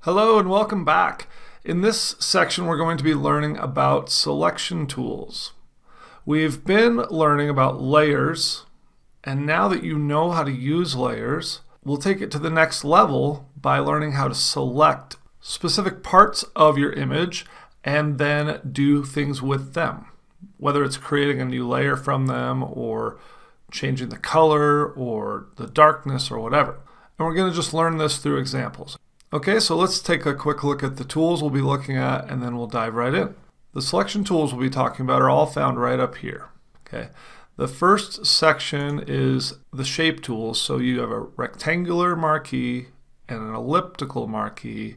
Hello and welcome back. In this section we're going to be learning about selection tools. We've been learning about layers, and now that you know how to use layers, we'll take it to the next level by learning how to select specific parts of your image and then do things with them. Whether it's creating a new layer from them or changing the color or the darkness or whatever. And we're going to just learn this through examples. Okay, so let's take a quick look at the tools we'll be looking at and then we'll dive right in. The selection tools we'll be talking about are all found right up here. Okay, the first section is the shape tools. So you have a rectangular marquee and an elliptical marquee,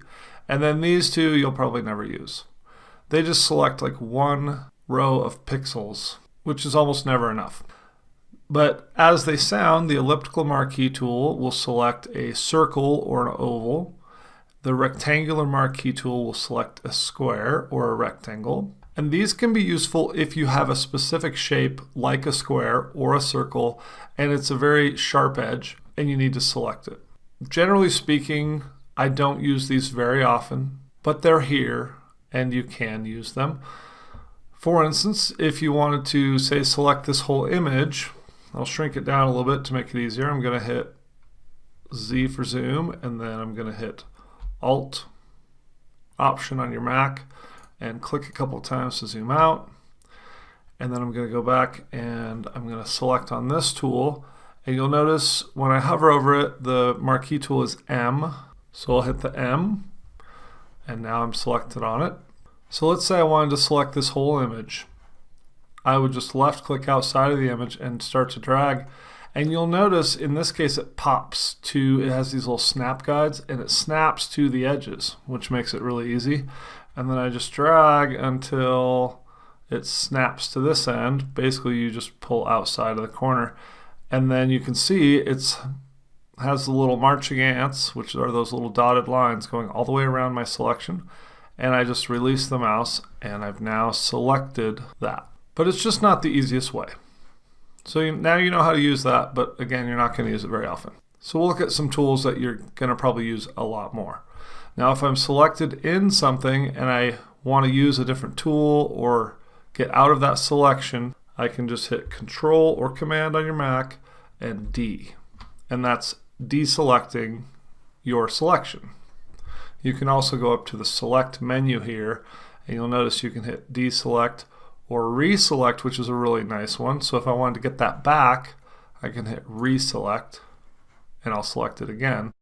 and then these two you'll probably never use. They just select like one row of pixels, which is almost never enough. But as they sound, the elliptical marquee tool will select a circle or an oval. The rectangular marquee tool will select a square or a rectangle. And these can be useful if you have a specific shape like a square or a circle and it's a very sharp edge and you need to select it. Generally speaking, I don't use these very often, but they're here and you can use them. For instance, if you wanted to, say, select this whole image, I'll shrink it down a little bit to make it easier. I'm going to hit Z for zoom, and then I'm going to hit Alt, Option on your Mac, and click a couple times to zoom out. And then I'm going to go back and I'm going to select on this tool. And you'll notice when I hover over it, the marquee tool is M. So I'll hit the M, and now I'm selected on it. So let's say I wanted to select this whole image. I would just left click outside of the image and start to drag. And you'll notice in this case it pops to, it has these little snap guides and it snaps to the edges, which makes it really easy. And then I just drag until it snaps to this end. Basically you just pull outside of the corner. And then you can see it has the little marching ants, which are those little dotted lines going all the way around my selection. And I just release the mouse and I've now selected that. But it's just not the easiest way. So now you know how to use that, but again, you're not going to use it very often. So we'll look at some tools that you're going to probably use a lot more. Now, if I'm selected in something and I want to use a different tool or get out of that selection, I can just hit Control or Command on your Mac and D. And that's deselecting your selection. You can also go up to the Select menu here, and you'll notice you can hit Deselect or reselect, which is a really nice one. So if I wanted to get that back, I can hit reselect and I'll select it again.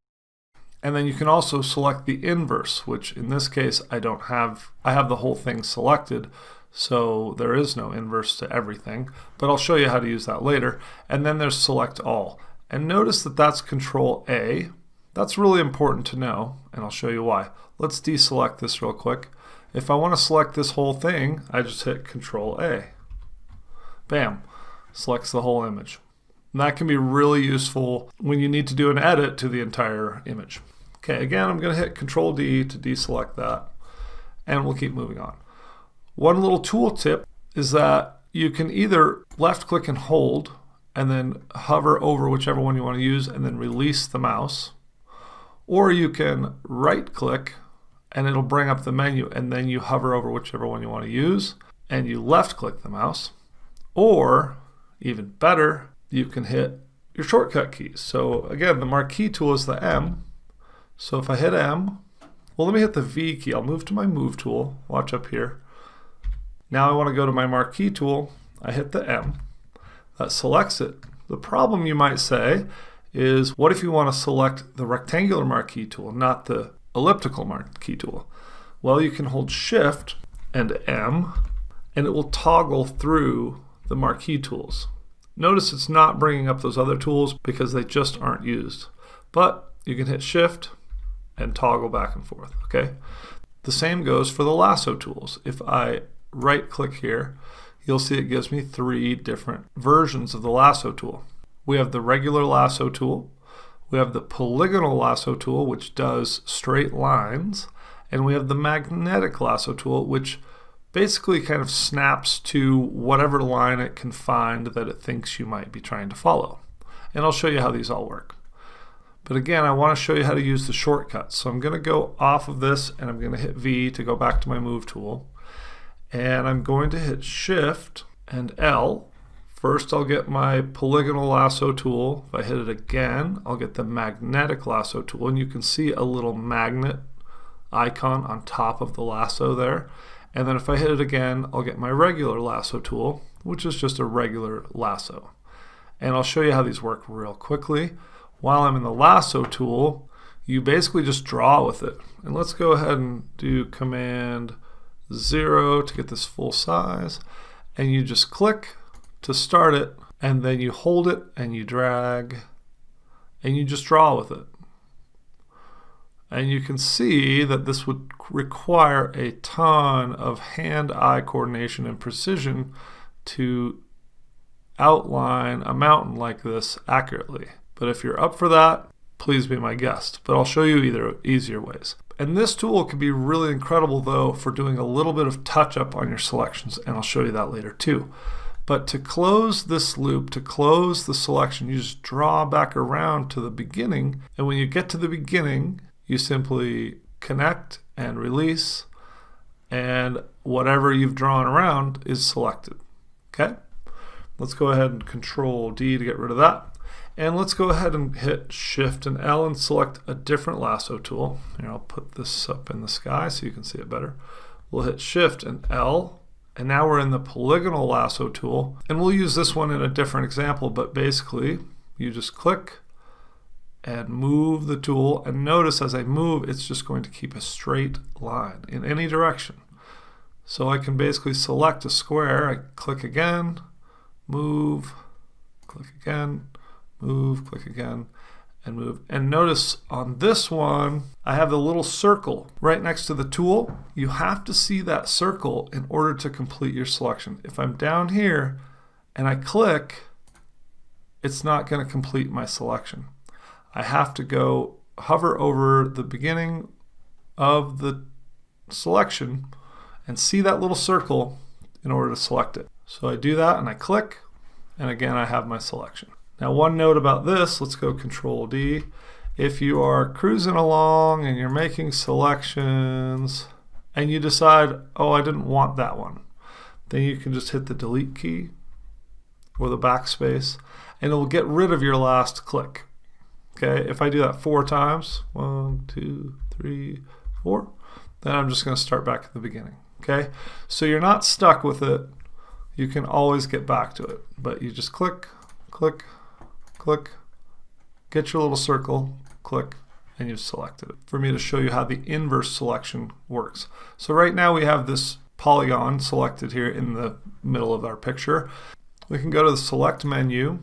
And then you can also select the inverse, which in this case I don't have. I have the whole thing selected, so there is no inverse to everything, but I'll show you how to use that later. And then there's select all. And notice that that's Control A. That's really important to know, and I'll show you why. Let's deselect this real quick. If I want to select this whole thing, I just hit Control A. Bam, selects the whole image. And that can be really useful when you need to do an edit to the entire image. Okay, again, I'm going to hit Control D to deselect that, and we'll keep moving on. One little tool tip is that you can either left click and hold, and then hover over whichever one you want to use, and then release the mouse. Or you can right click and it'll bring up the menu, and then you hover over whichever one you want to use and you left click the mouse. Or even better, you can hit your shortcut keys. So again, the marquee tool is the M. So if I hit M, well, let me hit the V key. I'll move to my move tool. Watch up here. Now I want to go to my marquee tool. I hit the M. That selects it. The problem, you might say, is what if you want to select the rectangular marquee tool, not the elliptical marquee tool? Well, you can hold Shift and M and it will toggle through the marquee tools. Notice it's not bringing up those other tools because they just aren't used. But you can hit Shift and toggle back and forth, okay? The same goes for the lasso tools. If I right click here, you'll see it gives me 3 different versions of the lasso tool. We have the regular lasso tool, we have the polygonal lasso tool, which does straight lines, and we have the magnetic lasso tool, which basically kind of snaps to whatever line it can find that it thinks you might be trying to follow. And I'll show you how these all work. But again, I want to show you how to use the shortcuts. So I'm going to go off of this and I'm going to hit V to go back to my move tool. And I'm going to hit Shift and L. First I'll get my polygonal lasso tool. If I hit it again, I'll get the magnetic lasso tool. And you can see a little magnet icon on top of the lasso there. And then if I hit it again, I'll get my regular lasso tool, which is just a regular lasso. And I'll show you how these work real quickly. While I'm in the lasso tool, you basically just draw with it. And let's go ahead and do Command 0 to get this full size. And you just click to start it, and then you hold it and you drag, and you just draw with it. And you can see that this would require a ton of hand-eye coordination and precision to outline a mountain like this accurately. But if you're up for that, please be my guest. But I'll show you either easier ways. And this tool can be really incredible though for doing a little bit of touch-up on your selections, and I'll show you that later too. But to close this loop, to close the selection, you just draw back around to the beginning, and when you get to the beginning, you simply connect and release, and whatever you've drawn around is selected. Okay? Let's go ahead and Control D to get rid of that. And let's go ahead and hit Shift and L and select a different lasso tool. Here, I'll put this up in the sky so you can see it better. We'll hit Shift and L, and now we're in the polygonal lasso tool. And we'll use this one in a different example, but basically you just click and move the tool, and notice as I move, it's just going to keep a straight line in any direction. So I can basically select a square, I click again, move, click again, move, click again, and move. And notice on this one, I have the little circle right next to the tool. You have to see that circle in order to complete your selection. If I'm down here and I click, it's not going to complete my selection. I have to go hover over the beginning of the selection and see that little circle in order to select it. So I do that and I click, and again I have my selection. Now one note about this, let's go Control D. If you are cruising along and you're making selections and you decide, oh, I didn't want that one, then you can just hit the delete key or the backspace and it will get rid of your last click. Okay, if I do that 4 times, 1, 2, 3, 4, then I'm just going to start back at the beginning. Okay, so you're not stuck with it. You can always get back to it, but you just click, click, click, get your little circle, click, and you've selected it. For me to show you how the inverse selection works. So right now we have this polygon selected here in the middle of our picture. We can go to the select menu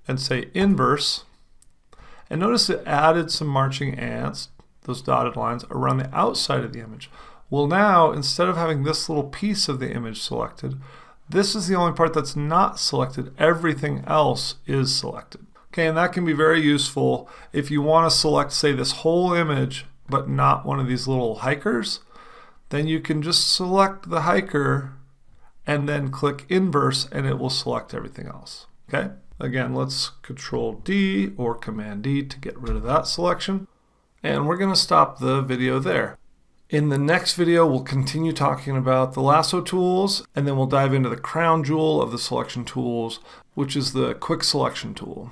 and say inverse, and notice it added some marching ants, those dotted lines, around the outside of the image. Well now, instead of having this little piece of the image selected, this is the only part that's not selected. Everything else is selected. Okay, and that can be very useful if you want to select, say, this whole image, but not one of these little hikers. Then you can just select the hiker and then click inverse, and it will select everything else. Okay? Again, let's Control D or Command D to get rid of that selection. And we're going to stop the video there. In the next video, we'll continue talking about the lasso tools, and then we'll dive into the crown jewel of the selection tools, which is the quick selection tool.